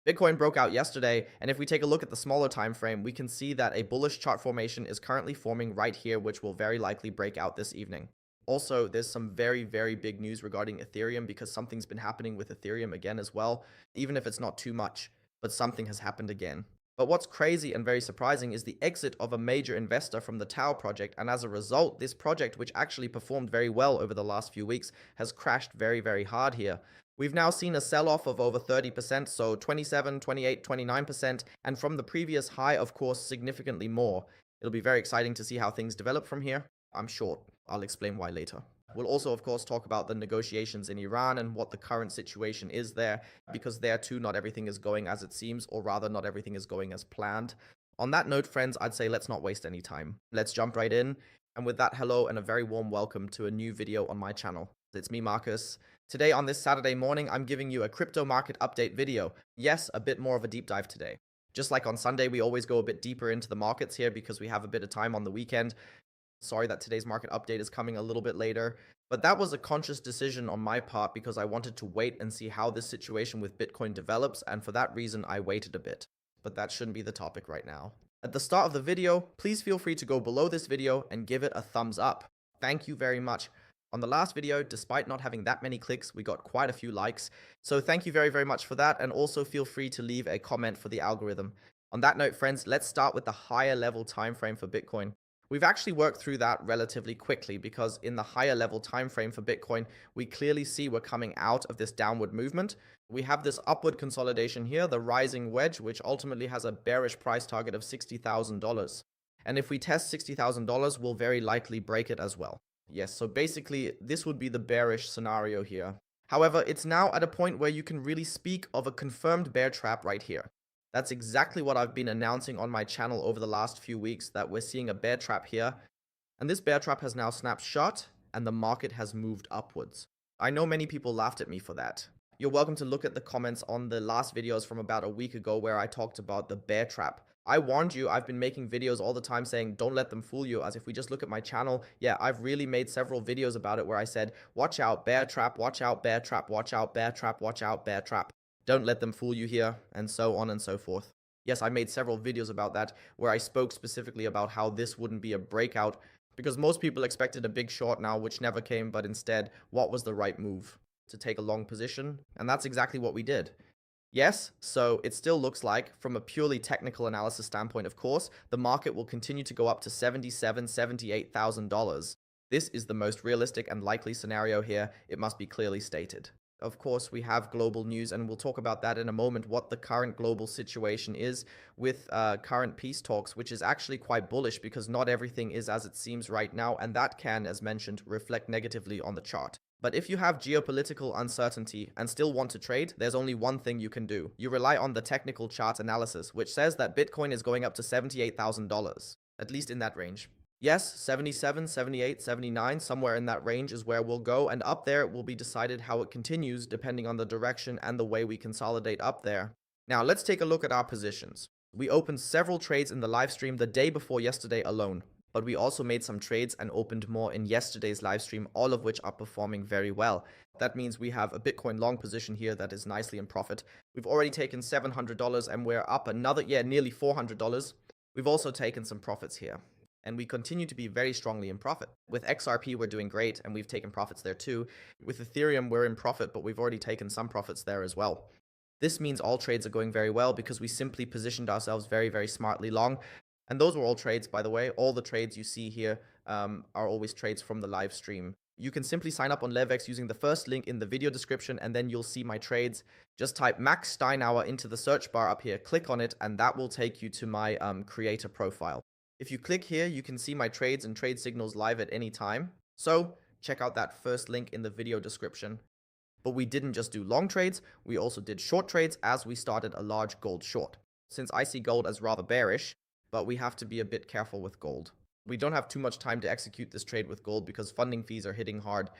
Bitcoin broke out yesterday, and if we take a look at the smaller time frame, we can see that a bullish chart formation is currently forming right here, which will very likely break out this evening. Also, there's some very, very big news regarding Ethereum because something's been happening with Ethereum again as well, even if it's not too much, but something has happened again. But what's crazy and very surprising is the exit of a major investor from the Tau project, and as a result, this project, which actually performed very well over the last few weeks, has crashed very, very hard here. We've now seen a sell-off of over 30%, so 27, 28, 29%, and from the previous high, of course, significantly more. It'll be very exciting to see how things develop from here. I'm short. I'll explain why later. We'll also, of course, talk about the negotiations in Iran and what the current situation is there, because there too, not everything is going as it seems, or rather, not everything is going as planned. On that note, friends, I'd say let's not waste any time. Let's jump right in. And with that, hello and a very warm welcome to a new video on my channel. It's me, Marcus. Today, on this Saturday morning, I'm giving you a crypto market update video. Yes, a bit more of a deep dive today. Just like on Sunday, we always go a bit deeper into the markets here because we have a bit of time on the weekend. Sorry that today's market update is coming a little bit later, but that was a conscious decision on my part because I wanted to wait and see how this situation with Bitcoin develops, and for that reason, I waited a bit. But that shouldn't be the topic right now. At the start of the video, please feel free to go below this video and give it a thumbs up. Thank you very much. On the last video, despite not having that many clicks, we got quite a few likes. So thank you very, very much for that, and also feel free to leave a comment for the algorithm. On that note, friends, let's start with the higher level time frame for Bitcoin. We've actually worked through that relatively quickly because in the higher level time frame for Bitcoin, we clearly see we're coming out of this downward movement. We have this upward consolidation here, the rising wedge, which ultimately has a bearish price target of $60,000. And if we test $60,000, we'll very likely break it as well. Yes, so basically, this would be the bearish scenario here. However, it's now at a point where you can really speak of a confirmed bear trap right here. That's exactly what I've been announcing on my channel over the last few weeks, that we're seeing a bear trap here. And this bear trap has now snapped shut, and the market has moved upwards. I know many people laughed at me for that. You're welcome to look at the comments on the last videos from about a week ago where I talked about the bear trap. I warned you, I've been making videos all the time saying don't let them fool you, as if we just look at my channel, yeah, I've really made several videos about it where I said, watch out, bear trap, watch out, bear trap, watch out, bear trap, watch out, bear trap. Don't let them fool you here, and so on and so forth. Yes, I made several videos about that where I spoke specifically about how this wouldn't be a breakout because most people expected a big short now, which never came, but instead, what was the right move? To take a long position, and that's exactly what we did. Yes, so it still looks like, from a purely technical analysis standpoint, of course, the market will continue to go up to $77,000, $78,000. This is the most realistic and likely scenario here, it must be clearly stated. Of course, we have global news, and we'll talk about that in a moment, what the current global situation is with current peace talks, which is actually quite bullish because not everything is as it seems right now, and that can, as mentioned, reflect negatively on the chart. But if you have geopolitical uncertainty and still want to trade, there's only one thing you can do. You rely on the technical chart analysis, which says that Bitcoin is going up to $78,000, at least in that range. Yes, 77, 78, 79, somewhere in that range is where we'll go, and up there it will be decided how it continues depending on the direction and the way we consolidate up there. Now, let's take a look at our positions. We opened several trades in the live stream the day before yesterday alone, but we also made some trades and opened more in yesterday's live stream, all of which are performing very well. That means we have a Bitcoin long position here that is nicely in profit. We've already taken $700 and we're up another, nearly $400. We've also taken some profits here, and we continue to be very strongly in profit. With XRP, we're doing great, and we've taken profits there too. With Ethereum, we're in profit, but we've already taken some profits there as well. This means all trades are going very well because we simply positioned ourselves very, very smartly long. And those were all trades, by the way. All the trades you see here are always trades from the live stream. You can simply sign up on LEVEX using the first link in the video description, and then you'll see my trades. Just type Max Steinauer into the search bar up here, click on it, and that will take you to my creator profile. If you click here, you can see my trades and trade signals live at any time. So check out that first link in the video description. But we didn't just do long trades, we also did short trades as we started a large gold short. Since I see gold as rather bearish, but we have to be a bit careful with gold. We don't have too much time to execute this trade with gold because funding fees are hitting hard.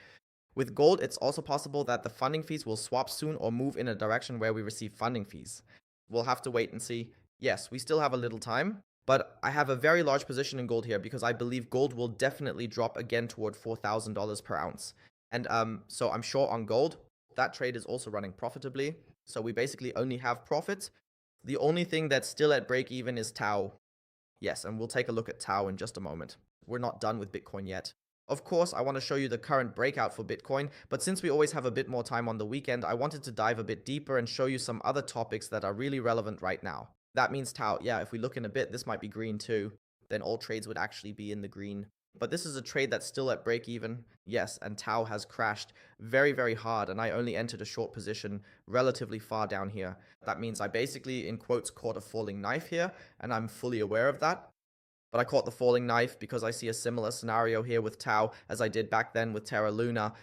With gold, it's also possible that the funding fees will swap soon or move in a direction where we receive funding fees. We'll have to wait and see. Yes, we still have a little time, but I have a very large position in gold here because I believe gold will definitely drop again toward $4,000 per ounce. And so I'm short on gold. That trade is also running profitably. So we basically only have profits. The only thing that's still at break even is Tau. Yes, and we'll take a look at Tau in just a moment. We're not done with Bitcoin yet. Of course, I want to show you the current breakout for Bitcoin, but since we always have a bit more time on the weekend, I wanted to dive a bit deeper and show you some other topics that are really relevant right now. That means Tau, yeah, if we look in a bit, this might be green too. Then all trades would actually be in the green. But this is a trade that's still at break even. Yes, and Tau has crashed very, very hard, and I only entered a short position relatively far down here. That means I basically, in quotes, caught a falling knife here, and I'm fully aware of that. But I caught the falling knife because I see a similar scenario here with Tau as I did back then with Terra Luna.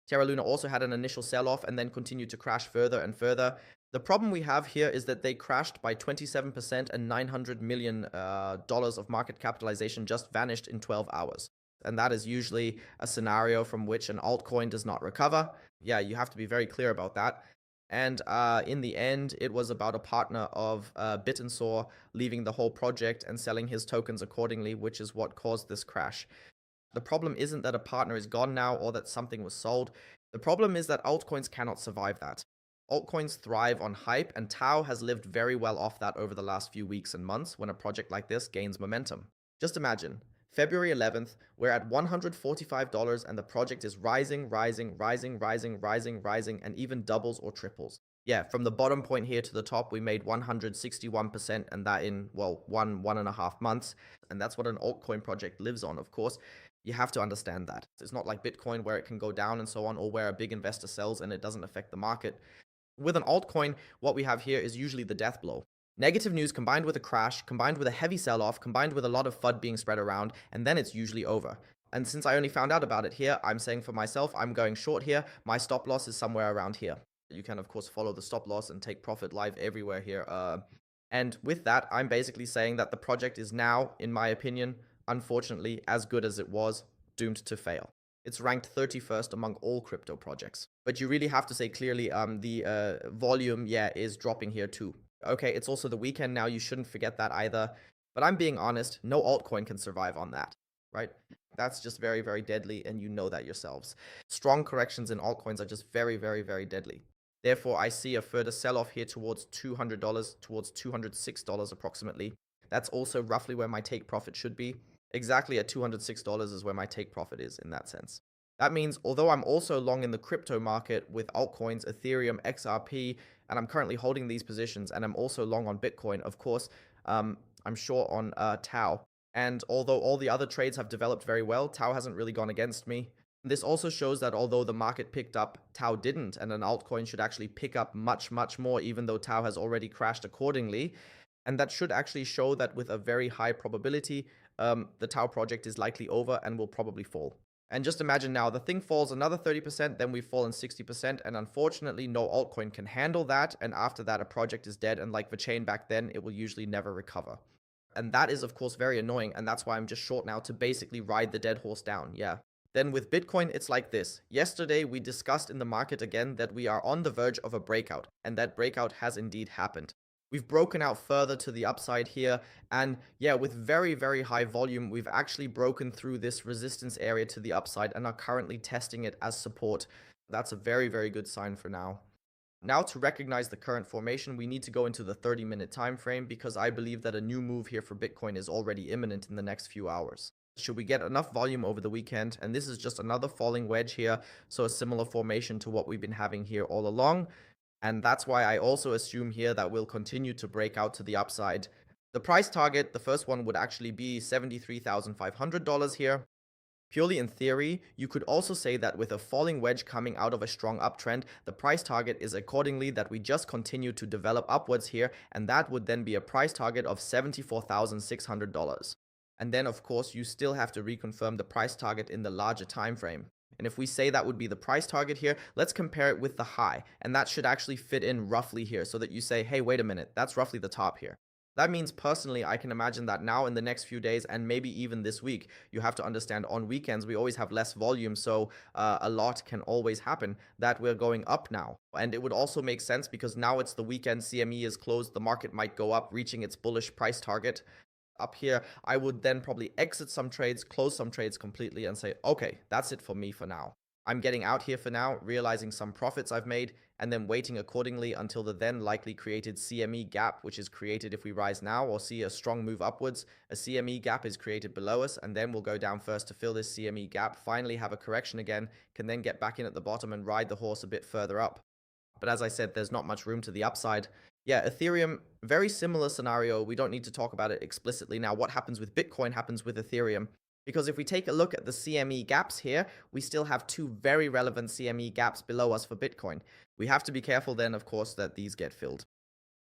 Terra Luna also had an initial sell-off and then continued to crash further and further. The problem we have here is that they crashed by 27% and $900 million of market capitalization just vanished in 12 hours. And that is usually a scenario from which an altcoin does not recover. Yeah, you have to be very clear about that. And in the end, it was about a partner of Bit&Saw leaving the whole project and selling his tokens accordingly, which is what caused this crash. The problem isn't that a partner is gone now or that something was sold. The problem is that altcoins cannot survive that. Altcoins thrive on hype, and Tau has lived very well off that over the last few weeks and months when a project like this gains momentum. Just imagine, February 11th, we're at $145 and the project is rising, and even doubles or triples. Yeah, from the bottom point here to the top, we made 161%, and that in, well, 1.5 months. And that's what an altcoin project lives on, of course. You have to understand that. It's not like Bitcoin where it can go down and so on, or where a big investor sells and it doesn't affect the market. With an altcoin, what we have here is usually the death blow. Negative news combined with a crash, combined with a heavy sell-off, combined with a lot of FUD being spread around, and then it's usually over. And since I only found out about it here, I'm saying for myself, I'm going short here. My stop loss is somewhere around here. You can, of course, follow the stop loss and take profit live everywhere here. And with that, I'm basically saying that the project is now, in my opinion, unfortunately, as good as it was, doomed to fail. It's ranked 31st among all crypto projects. But you really have to say clearly, the volume, yeah, is dropping here too. Okay, it's also the weekend now, you shouldn't forget that either. But I'm being honest, no altcoin can survive on that, right? That's just very, very deadly, and you know that yourselves. Strong corrections in altcoins are just very, very, very deadly. Therefore, I see a further sell-off here towards $200, towards $206 approximately. That's also roughly where my take profit should be. Exactly at $206 is where my take profit is in that sense. That means, although I'm also long in the crypto market with altcoins, Ethereum, XRP, and I'm currently holding these positions, and I'm also long on Bitcoin, of course, I'm short on Tau. And although all the other trades have developed very well, Tau hasn't really gone against me. This also shows that although the market picked up, Tau didn't, and an altcoin should actually pick up much, much more, even though Tau has already crashed accordingly. And that should actually show that with a very high probability, the Tau project is likely over and will probably fall. And just imagine now, the thing falls another 30%, then we've fallen 60%, and unfortunately, no altcoin can handle that, and after that, a project is dead, and like the chain back then, it will usually never recover. And that is, of course, very annoying, and that's why I'm just short now to basically ride the dead horse down, yeah. Then with Bitcoin, it's like this. Yesterday, we discussed in the market again that we are on the verge of a breakout, and that breakout has indeed happened. We've broken out further to the upside here, and yeah, with very, very high volume, we've actually broken through this resistance area to the upside and are currently testing it as support. That's a very, very good sign for now. Now, to recognize the current formation, we need to go into the 30-minute time frame because I believe that a new move here for Bitcoin is already imminent in the next few hours. Should we get enough volume over the weekend, and this is just another falling wedge here, so a similar formation to what we've been having here all along. And that's why I also assume here that we'll continue to break out to the upside. The price target, the first one, would actually be $73,500 here. Purely in theory, you could also say that with a falling wedge coming out of a strong uptrend, the price target is accordingly that we just continue to develop upwards here, and that would then be a price target of $74,600. And then, of course, you still have to reconfirm the price target in the larger time frame. And if we say that would be the price target here, let's compare it with the high. And that should actually fit in roughly here so that you say, hey, wait a minute, that's roughly the top here. That means personally, I can imagine that now in the next few days and maybe even this week, you have to understand on weekends, we always have less volume. So a lot can always happen that we're going up now. And it would also make sense because now it's the weekend, CME is closed, the market might go up, reaching its bullish price target. Up here, I would then probably exit some trades, close some trades completely and say, okay, that's it for me for now. I'm getting out here for now, realizing some profits I've made, and then waiting accordingly until the then likely created CME gap, which is created if we rise now or see a strong move upwards. A CME gap is created below us, and then we'll go down first to fill this CME gap, finally have a correction again, can then get back in at the bottom and ride the horse a bit further up. But as I said, there's not much room to the upside. Yeah, Ethereum, very similar scenario. We don't need to talk about it explicitly. Now, what happens with Bitcoin happens with Ethereum. Because if we take a look at the CME gaps here, we still have two very relevant CME gaps below us for Bitcoin. We have to be careful then, of course, that these get filled.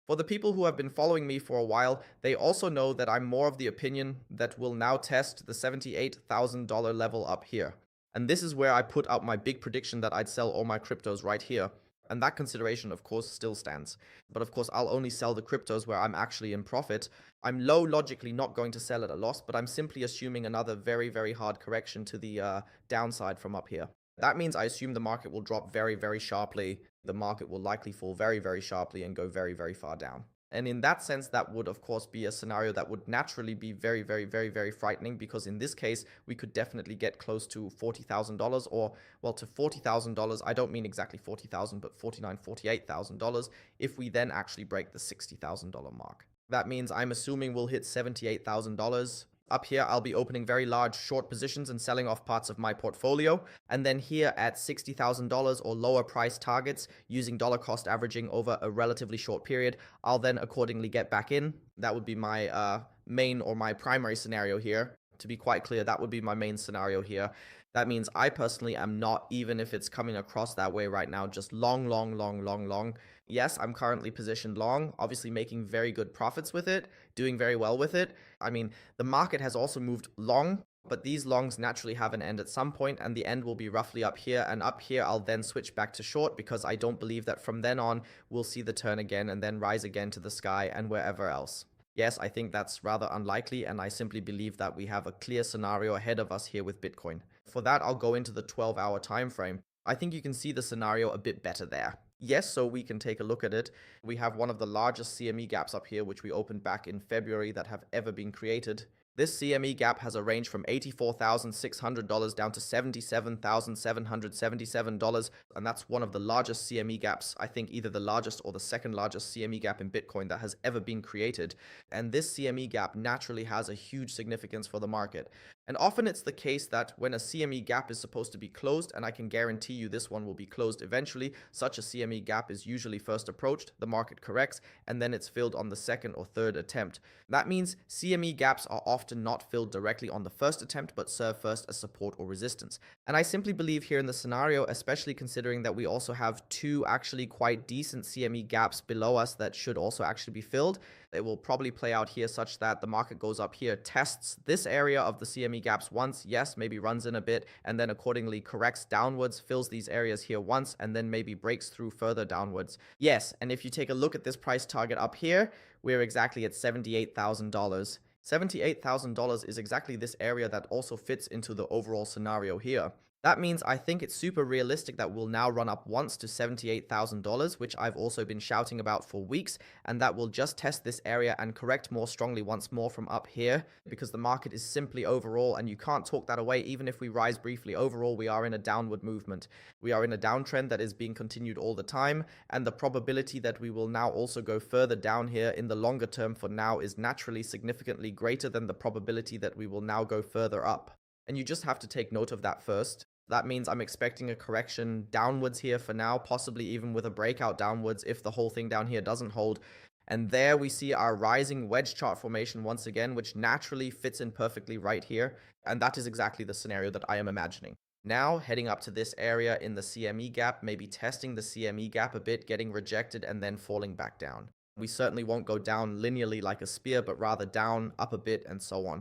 For the people who have been following me for a while, they also know that I'm more of the opinion that we'll now test the $78,000 level up here. And this is where I put out my big prediction that I'd sell all my cryptos right here. And that consideration, of course, still stands. But of course, I'll only sell the cryptos where I'm actually in profit. I'm logically not going to sell at a loss, but I'm simply assuming another very, very hard correction to the downside from up here. That means I assume the market will drop very, very sharply. The market will likely fall very, very sharply and go very, very far down. And in that sense, that would, of course, be a scenario that would naturally be very, very, very, very frightening, because in this case, we could definitely get close to $40,000 or, well, to $40,000. I don't mean exactly 40,000, but $49,000, $48,000 if we then actually break the $60,000 mark. That means I'm assuming we'll hit $78,000. Up here, I'll be opening very large short positions and selling off parts of my portfolio. And then here at $60,000 or lower price targets, using dollar cost averaging over a relatively short period, I'll then accordingly get back in. That would be my main or my primary scenario here. To be quite clear, that would be my main scenario here. That means I personally am not, even if it's coming across that way right now, just long. Yes, I'm currently positioned long, obviously making very good profits with it, doing very well with it. I mean, the market has also moved long, but these longs naturally have an end at some point, and the end will be roughly up here. And up here, I'll then switch back to short, because I don't believe that from then on, we'll see the turn again and then rise again to the sky and wherever else. Yes, I think that's rather unlikely, and I simply believe that we have a clear scenario ahead of us here with Bitcoin. For that, I'll go into the 12-hour time frame. I think you can see the scenario a bit better there. Yes, so we can take a look at it. We have one of the largest CME gaps up here, which we opened back in February, that have ever been created. This CME gap has a range from $84,600 down to $77,777, and that's one of the largest CME gaps, I think either the largest or the second largest CME gap in Bitcoin that has ever been created. And this CME gap naturally has a huge significance for the market. And often it's the case that when a CME gap is supposed to be closed, and I can guarantee you this one will be closed eventually, such a CME gap is usually first approached, the market corrects, and then it's filled on the second or third attempt. That means CME gaps are often not filled directly on the first attempt, but serve first as support or resistance. And I simply believe here in the scenario, especially considering that we also have two actually quite decent CME gaps below us that should also actually be filled, it will probably play out here such that the market goes up here, tests this area of the CME gaps once, yes, maybe runs in a bit, and then accordingly corrects downwards, fills these areas here once, and then maybe breaks through further downwards. Yes, and if you take a look at this price target up here, we're exactly at $78,000. $78,000 is exactly this area that also fits into the overall scenario here. That means I think it's super realistic that we'll now run up once to $78,000, which I've also been shouting about for weeks, and that will just test this area and correct more strongly once more from up here, because the market is simply overall, and you can't talk that away even if we rise briefly. Overall, we are in a downward movement. We are in a downtrend that is being continued all the time, and the probability that we will now also go further down here in the longer term for now is naturally significantly greater than the probability that we will now go further up. And you just have to take note of that first. That means I'm expecting a correction downwards here for now, possibly even with a breakout downwards if the whole thing down here doesn't hold. And there we see our rising wedge chart formation once again, which naturally fits in perfectly right here. And that is exactly the scenario that I am imagining. Now, heading up to this area in the CME gap, maybe testing the CME gap a bit, getting rejected, and then falling back down. We certainly won't go down linearly like a spear, but rather down, up a bit, and so on.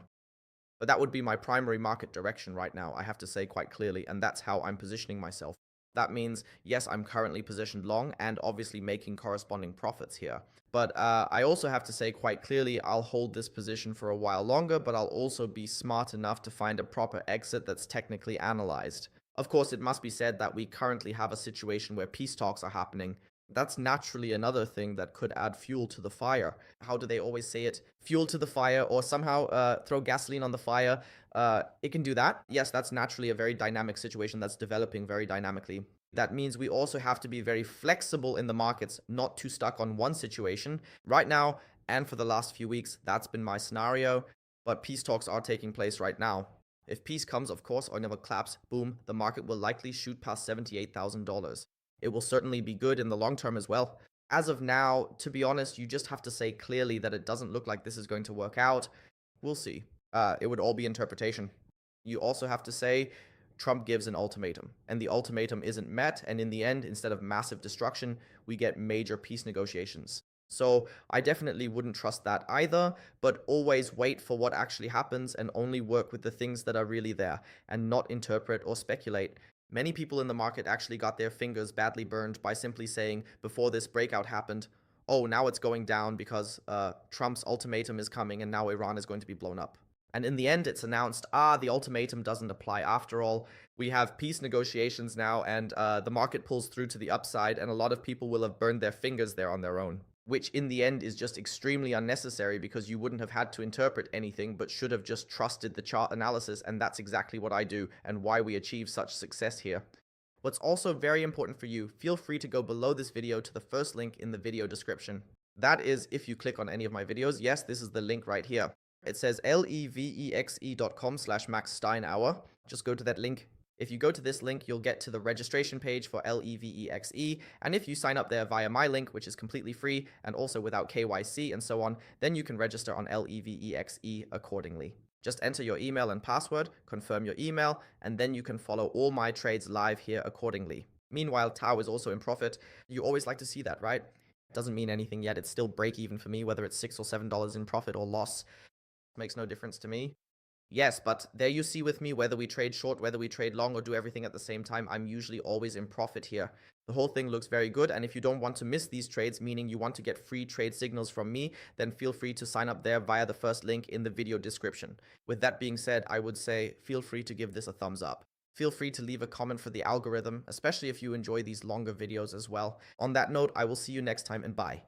But that would be my primary market direction right now, I have to say quite clearly, and that's how I'm positioning myself. That means, yes, I'm currently positioned long and obviously making corresponding profits here. But I also have to say quite clearly, I'll hold this position for a while longer, but I'll also be smart enough to find a proper exit that's technically analyzed. Of course, it must be said that we currently have a situation where peace talks are happening. That's naturally another thing that could add fuel to the fire. How do they always say it? Fuel to the fire, or somehow throw gasoline on the fire. It can do that. Yes, that's naturally a very dynamic situation that's developing very dynamically. That means we also have to be very flexible in the markets, not too stuck on one situation. Right now, and for the last few weeks, that's been my scenario. But peace talks are taking place right now. If peace comes, of course, or never collapse, boom, the market will likely shoot past $78,000. It will certainly be good in the long term as well. As of now, to be honest, you just have to say clearly that it doesn't look like this is going to work out. We'll see. It would all be interpretation. You also have to say Trump gives an ultimatum, and the ultimatum isn't met, and in the end, instead of massive destruction, we get major peace negotiations. So I definitely wouldn't trust that either, but always wait for what actually happens and only work with the things that are really there and not interpret or speculate. Many people in the market actually got their fingers badly burned by simply saying before this breakout happened, oh, now it's going down because Trump's ultimatum is coming and now Iran is going to be blown up. And in the end, it's announced, the ultimatum doesn't apply after all. We have peace negotiations now, and the market pulls through to the upside, and a lot of people will have burned their fingers there on their own, which in the end is just extremely unnecessary because you wouldn't have had to interpret anything but should have just trusted the chart analysis, and that's exactly what I do and why we achieve such success here. What's also very important for you, feel free to go below this video to the first link in the video description. That is, if you click on any of my videos, yes, this is the link right here. It says levexe.com/Max Steinauer. Just go to that link. If you go to this link, you'll get to the registration page for LEVEXE, and if you sign up there via my link, which is completely free and also without KYC and so on, then you can register on LEVEXE accordingly. Just enter your email and password, confirm your email, and then you can follow all my trades live here accordingly. Meanwhile, Tau is also in profit. You always like to see that, right? Doesn't mean anything yet. It's still break even for me, whether it's $6 or $7 in profit or loss. Makes no difference to me. Yes, but there you see with me, whether we trade short, whether we trade long, or do everything at the same time, I'm usually always in profit here. The whole thing looks very good, and if you don't want to miss these trades, meaning you want to get free trade signals from me, then feel free to sign up there via the first link in the video description. With that being said, I would say feel free to give this a thumbs up. Feel free to leave a comment for the algorithm, especially if you enjoy these longer videos as well. On that note, I will see you next time, and bye.